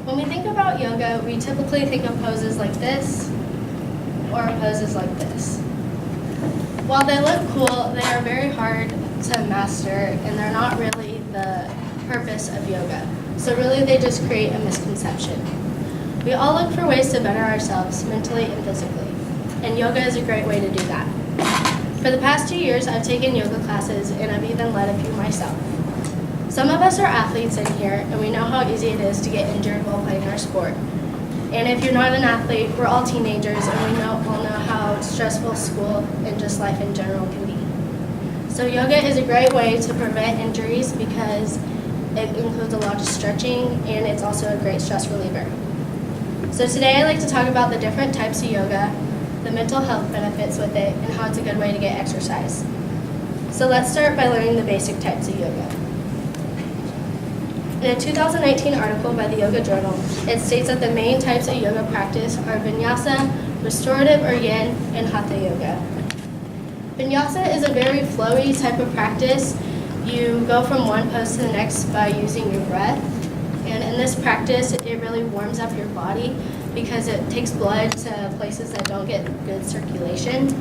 When we think about yoga, we typically think of poses like this or poses like this. While they look cool, they are very hard to master and they're not really the purpose of yoga. So really they just create a misconception. We all look for ways to better ourselves mentally and physically, and yoga is a great way to do that. For the past 2 years, I've taken yoga classes and I've even led a few myself. Some of us are athletes in here and we know how easy it is to get injured while playing our sport. And if you're not an athlete, we're all teenagers and we all know how stressful school and just life in general can be. So yoga is a great way to prevent injuries because it includes a lot of stretching and it's also a great stress reliever. So today I'd like to talk about the different types of yoga, the mental health benefits with it, and how it's a good way to get exercise. So let's start by learning the basic types of yoga. In a 2019 article by the Yoga Journal, it states that the main types of yoga practice are vinyasa, restorative or yin, and hatha yoga. Vinyasa is a very flowy type of practice. You go from one pose to the next by using your breath. And in this practice, it really warms up your body because it takes blood to places that don't get good circulation.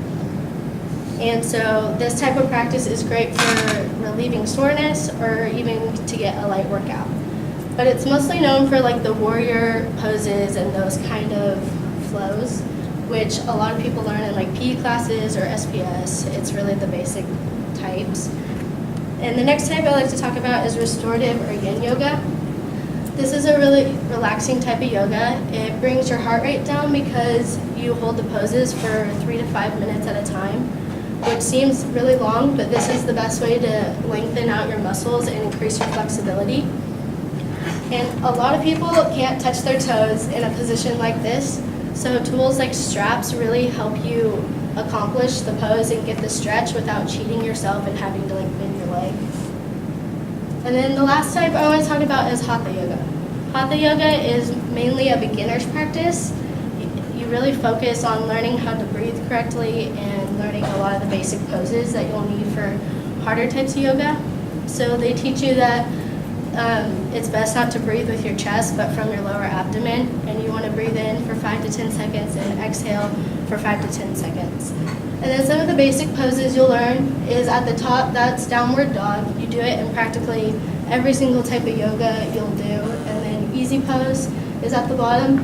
And so this type of practice is great for relieving soreness or even to get a light workout. But it's mostly known for like the warrior poses and those kind of flows, which a lot of people learn in like PE classes or SPS. It's really the basic types. And the next type I like to talk about is restorative or yin yoga. This is a really relaxing type of yoga. It brings your heart rate down because you hold the poses for 3 to 5 minutes at a time, which seems really long, but this is the best way to lengthen out your muscles and increase your flexibility. And a lot of people can't touch their toes in a position like this, so tools like straps really help you accomplish the pose and get the stretch without cheating yourself and having to like bend your leg. And then the last type I want to talk about is hatha yoga. Hatha yoga is mainly a beginner's practice. You really focus on learning how to breathe correctly and learning a lot of the basic poses that you'll need for harder types of yoga. So they teach you that it's best not to breathe with your chest but from your lower abdomen, and you want to breathe in for 5 to 10 seconds and exhale for 5 to 10 seconds. And then some of the basic poses you'll learn is at the top, that's downward dog. You do it in practically every single type of yoga you'll do. And then easy pose is at the bottom.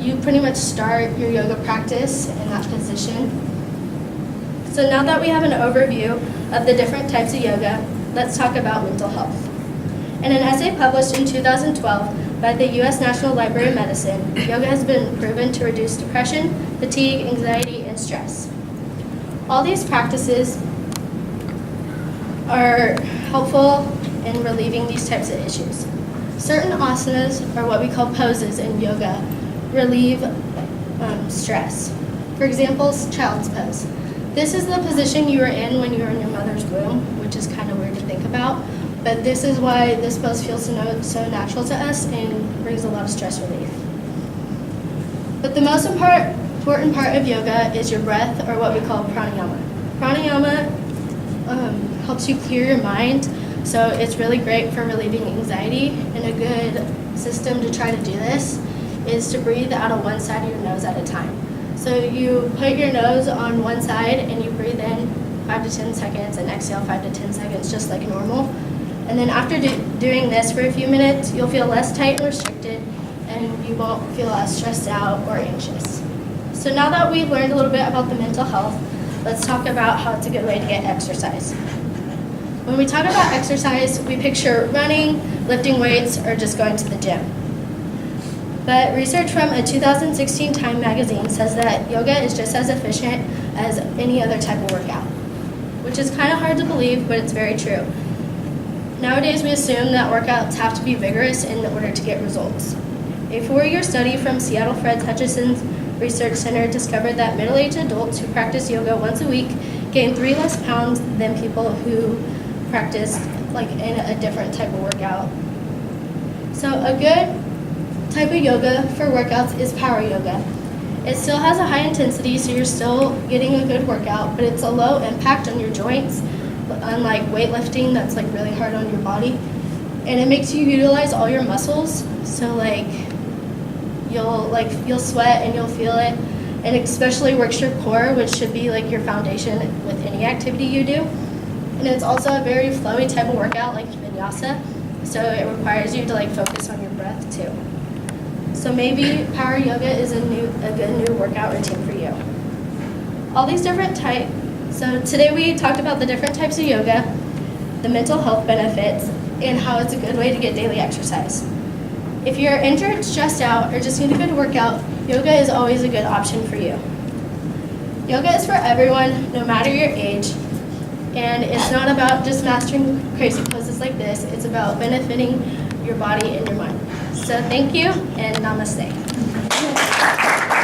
You pretty much start your yoga practice in that position. So now that we have an overview of the different types of yoga, let's talk about mental health. In an essay published in 2012 by the U.S. National Library of Medicine, yoga has been proven to reduce depression, fatigue, anxiety, and stress. All these practices are helpful in relieving these types of issues. Certain asanas, or what we call poses in yoga, relieve stress. For example, child's pose. This is the position you were in when you were in your mother's womb, which is kind of weird to think about, but this is why this pose feels so natural to us and brings a lot of stress relief. But the most important part of yoga is your breath, or what we call pranayama. Pranayama helps you clear your mind, so it's really great for relieving anxiety, and a good system to try to do this is to breathe out of one side of your nose at a time. So you put your nose on one side and you breathe in 5 to 10 seconds and exhale 5 to 10 seconds just like normal. And then after doing this for a few minutes, you'll feel less tight and restricted and you won't feel as stressed out or anxious. So now that we've learned a little bit about the mental health, let's talk about how it's a good way to get exercise. When we talk about exercise, we picture running, lifting weights, or just going to the gym. But research from a 2016 Time magazine says that yoga is just as efficient as any other type of workout, which is kind of hard to believe, but it's very true. Nowadays, we assume that workouts have to be vigorous in order to get results. A 4-year study from Seattle Fred Hutchinson's Research Center discovered that middle-aged adults who practice yoga once a week gain 3 less pounds than people who practice like in a different type of workout. So a good type of yoga for workouts is power yoga. It still has a high intensity, so you're still getting a good workout, but it's a low impact on your joints, unlike weightlifting that's like really hard on your body. and it makes you utilize all your muscles. So you'll sweat and you'll feel it, and especially works your core, which should be like your foundation with any activity you do. And it's also a very flowy type of workout like vinyasa, so it requires you to focus on your breath too. So maybe power yoga is a good new workout routine for you. All these different types. So today we talked about the different types of yoga, the mental health benefits, and how it's a good way to get daily exercise. If you're injured, stressed out, or just need a good workout, yoga is always a good option for you. Yoga is for everyone, no matter your age, and it's not about just mastering crazy poses like this. It's about benefiting your body and your mind. So thank you, and namaste.